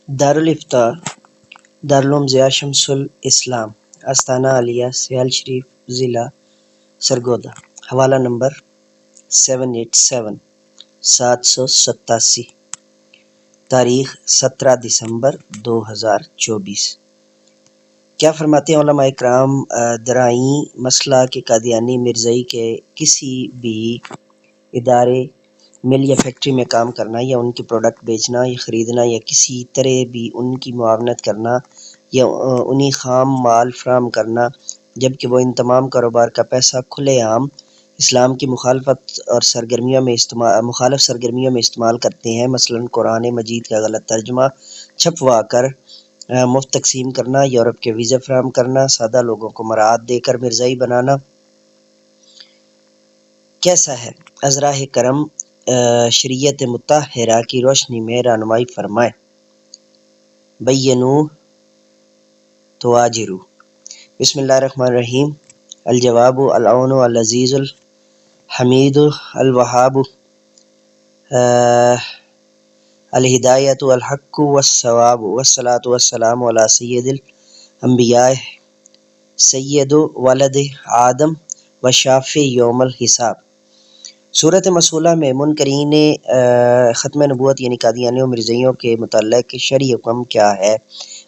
دارالافتا دارالعلوم ضیاء شمس الاسلام آستانہ عالیہ سہیل شریف ضلع سرگودا حوالہ نمبر 787 تاریخ 17 دسمبر 2024۔ کیا فرماتے ہیں علماء اکرام؟ درائیں مسئلہ کہ قادیانی مرزائی کے کسی بھی ادارے مل یا فیکٹری میں کام کرنا یا ان کی پروڈکٹ بیچنا یا خریدنا یا کسی طرح بھی ان کی معاونت کرنا یا انہیں خام مال فراہم کرنا جبکہ وہ ان تمام کاروبار کا پیسہ کھلے عام اسلام کی مخالف سرگرمیوں میں استعمال کرتے ہیں، مثلا قرآن مجید کا غلط ترجمہ چھپوا کر مفت تقسیم کرنا، یورپ کے ویزے فراہم کرنا، سادہ لوگوں کو مراعات دے کر مرزائی بنانا کیسا ہے؟ ازراہ کرم شریعت مطہرہ کی روشنی میں رہنمائی فرمائے۔ بینو تواجرو۔ بسم اللہ الرحمن الرحیم۔ الجواب العون العزیز الحمید الوہاب الہدایۃ الحق والصواب والصلاۃ والسلام علی سید الانبیاء سید ولد آدم وشافع یوم الحساب۔ صورت مسئولہ میں منکرین ختم نبوت یعنی قادیانیوں مرزائیوں کے متعلق شرعی حکم کیا ہے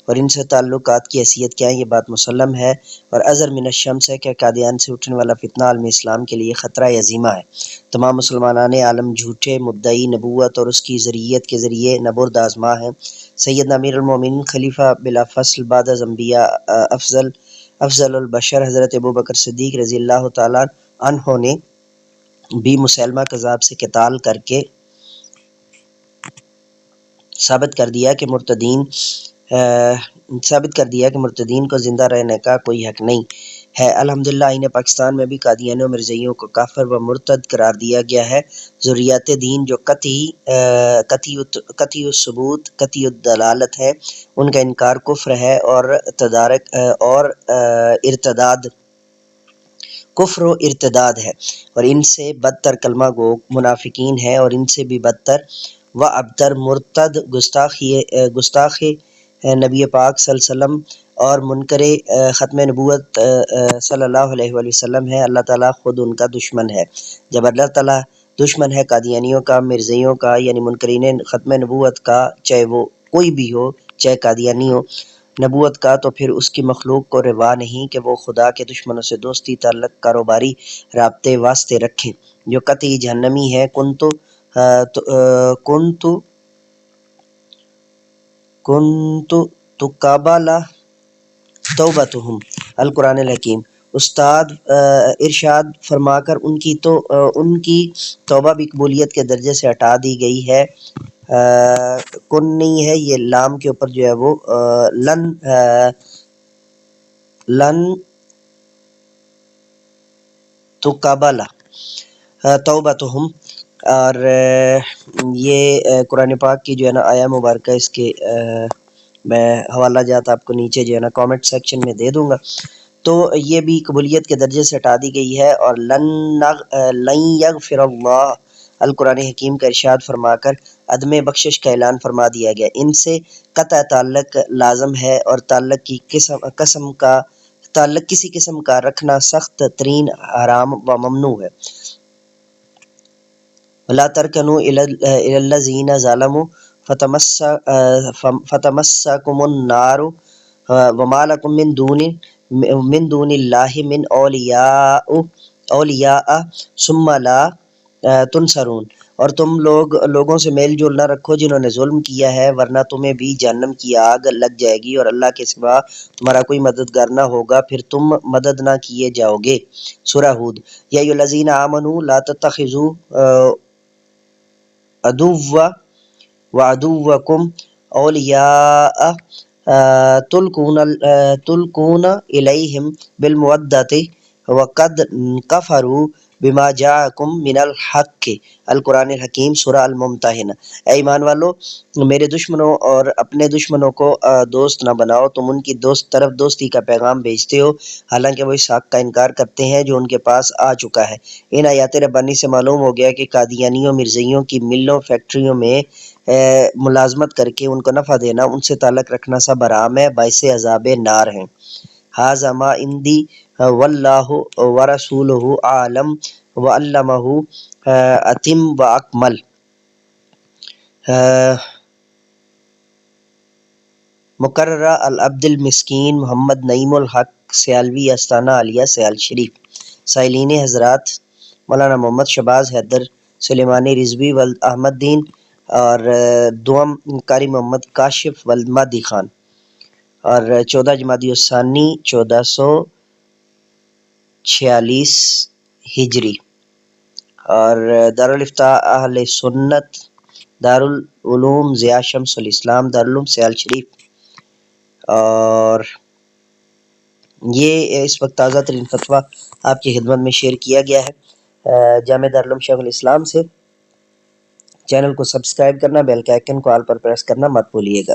اور ان سے تعلقات کی حیثیت کیا ہے؟ یہ بات مسلم ہے اور ازر من الشمس ہے کہ قادیان سے اٹھنے والا فتنہ عالم اسلام کے لیے خطرہ عظیمہ ہے۔ تمام مسلمانان عالم جھوٹے مدعی نبوت اور اس کی ذریت کے ذریعے نبرد آزما ہیں۔ سیدنا امیر المومنین خلیفہ بلا فصل بعد از انبیاء افضل البشر حضرت ابوبکر صدیق رضی اللہ تعالیٰ عنہ نے بھی مسیلمہ کذاب سے قتال کر کے ثابت کر دیا کہ مرتدین کو زندہ رہنے کا کوئی حق نہیں ہے۔ الحمدللہ آئین پاکستان میں بھی قادیانیوں مرزائیوں کو کافر و مرتد قرار دیا گیا ہے۔ ذریات دین جو قطعی الثبوت قطعی الدلالت ہے، ان کا انکار کفر ہے اور کفر و ارتداد ہے، اور ان سے بدتر کلمہ گو منافقین ہے، اور ان سے بھی بدتر و ابتر مرتد گستاخ نبی پاک صلی اللہ علیہ وسلم اور منکر ختم نبوت صلی اللہ علیہ وآلہ وسلم ہے۔ اللہ تعالیٰ خود ان کا دشمن ہے۔ جب اللہ تعالیٰ دشمن ہے قادیانیوں کا، مرزائیوں کا یعنی منکرین ختم نبوت کا، چاہے وہ کوئی بھی ہو، چاہے قادیانی ہو، نبوت کا، تو پھر اس کی مخلوق کو روا نہیں کہ وہ خدا کے دشمنوں سے دوستی تعلق کاروباری رابطے واسطے رکھیں جو قطعی جہنمی ہے۔ کنت تقبل توبتہم القرآن الحکیم۔ استاد ارشاد فرما کر ان کی توبہ بھی قبولیت کے درجے سے ہٹا دی گئی ہے۔ کن نہیں ہے، یہ لام کے اوپر جو ہے وہ لن تقبل توبتہم، اور یہ قرآن پاک کی جو ہے نا آیہ مبارکہ، اس کے میں حوالہ جات آپ کو نیچے جو ہے نا کامنٹ سیکشن میں دے دوں گا، تو یہ بھی قبولیت کے درجے سے ہٹا دی گئی ہے۔ اور لن یغفر اللہ القرآن حکیم کا ارشاد فرما کر عدم بخشش کا اعلان فرما دیا گیا۔ ان سے قطع تعلق لازم ہے اور تعلق کسی قسم کا رکھنا سخت ترین حرام و ممنوع ہے۔ وَلَا تَرْكَنُوا إِلَى الَّذِينَ ظَلَمُوا فَتَمَسَّكُمُ النَّارُ وَمَا لَكُم مِّن دُونِ اللَّهِ مِنْ أَوْلِيَاءَ ثُمَّ لَا تُنصَرُونَ۔ اور تم لوگوں سے میل جول نہ رکھو جنہوں نے ظلم کیا ہے، ورنہ تمہیں بھی جہنم کی آگ لگ جائے گی اور اللہ کے سوا تمہارا کوئی مددگار نہ ہوگا، پھر تم مدد نہ کیے جاؤ گے۔ سورہ ہود۔ یا ایھا الذین آمنوا لا تتخذوا عدوی وعدوکم اولیاء تلقون الیہم بالمودۃ وقد کفروا بما جاءکم من الحق القرآن الحکیم سورہ الممتحنہ۔ اے ایمان والو، میرے دشمنوں اور اپنے دشمنوں کو دوست نہ بناؤ، تم ان کی طرف دوستی کا پیغام بھیجتے ہو حالانکہ وہ اس حق کا انکار کرتے ہیں جو ان کے پاس آ چکا ہے۔ ان آیات ربانی سے معلوم ہو گیا کہ قادیانیوں مرزائیوں کی ملوں فیکٹریوں میں ملازمت کر کے ان کو نفع دینا، ان سے تعلق رکھنا سب حرام ہے، باعث عذاب نار ہیں۔ ھذا ما عندی واللہ ورسولہ اعلم وعلمہ اتم واکمل۔ مقررہ العبد المسکین محمد نعیم الحق سیالوی استانہ عالیہ سیال شریف۔ سائلین حضرات، مولانا محمد شہباز حیدر سلیمانی رضوی ولد احمد دین اور دوم قاری محمد کاشف ولد مہدی خان، اور 14 جمادی الثانی 1446 ہجری، اور دارالافتاء اہل سنت دارالعلوم ضیاء شمس الاسلام دارالعلوم سیال شریف۔ اور یہ اس وقت تازہ ترین فتویٰ آپ کی خدمت میں شیئر کیا گیا ہے جامعہ دارالعلوم شیخ الاسلام سے۔ چینل کو سبسکرائب کرنا، بیل کے آئیکن کو آل پر پریس کرنا مت بھولیے گا۔